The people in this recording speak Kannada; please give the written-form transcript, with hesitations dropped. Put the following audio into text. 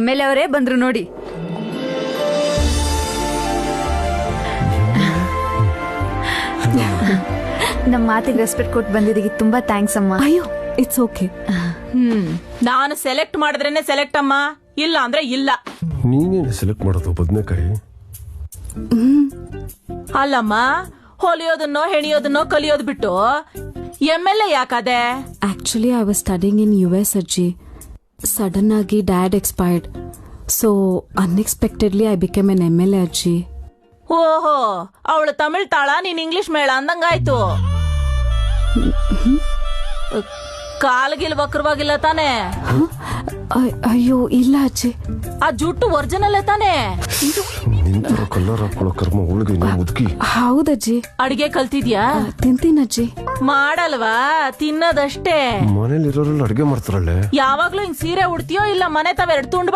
MLA ಅವರೇ ಬಂದ್ರು ನೋಡಿ. ನಮ್ಮ ಮಾತಿಗೆ ರೆಸ್ಪೆಕ್ಟ್ ಕೊಟ್ಟು ಬಂದಿದ್ದಕ್ಕೆ ತುಂಬಾ ಥ್ಯಾಂಕ್ಸ್ ಅಮ್ಮ. ಅಯ್ಯೋ ಇಟ್ಸ್ ಓಕೆ. ನಾನು ಸೆಲೆಕ್ಟ್ ಮಾಡಿದ್ರೇನೆ ಸೆಲೆಕ್ಟ್ ಅಮ್ಮ, ಇಲ್ಲ ಅಂದ್ರೆ ಇಲ್ಲ. ನೀನೇನು ಸೆಲೆಕ್ಟ್ ಮಾಡೋದು ಬದನೆಕಾಯಿ? ಅಲ್ಲಮ್ಮ, ಹೊಲಿಯೋದನ್ನೋ ಹೆಣಿಯೋದನ್ನೋ ಕಲಿಯೋದ್ ಬಿಟ್ಟು MLA ಯಾಕದೆ? Actually I was studying in US ಅಜ್ಜಿ. ಸಡನ್ ಆಗಿ dad expired, so unexpectedly I became an MLA ಅಜ್ಜಿ. ಓಹೋ, ಅವಳು ತಮಿಳ್ ತಾಳ, ನೀನ್ ಇಂಗ್ಲಿಷ್ ಮೇಳ ಅಂದಂಗಾಯ್ತು. ಕಾಲ್ಗಿಲ್ ವಕ್ರವಾಗಿಲ್ಲ ತಾನೆ? ಅಯ್ಯೋ ಇಲ್ಲ ಅಜ್ಜಿ. ಆ ಜುಟ್ಟು ಒರಿಜಿನಲ್ ತಾನೆ? ನಿಂತರ ಕಲ್ಲರ್ ಹಾಕೊಳ್ಳೋ ಕರ್ಮ ಉಳ್ಗಿ ಮುದುಕಿ. ಹೌದಜ್ಜಿ. ಅಡಿಗೆ ಕಲ್ತಿದ್ಯಾ? ತಿಂತೀನಜ್ಜಿ. ಮಾಡಲ್ವಾ, ತಿನ್ನೋದಷ್ಟೇ. ಮನೇಲಿ ಇರೋರೆಲ್ಲ ಅಡ್ಗೆ ಮಾಡ್ತಾರಲ್ಲೇ. ಯಾವಾಗ್ಲೂ ಹಿಂಗ್ ಸೀರೆ ಉಡ್ತೀಯೋ ಇಲ್ಲ ಮನೆ ತಾವ್ 2 ತುಂಡು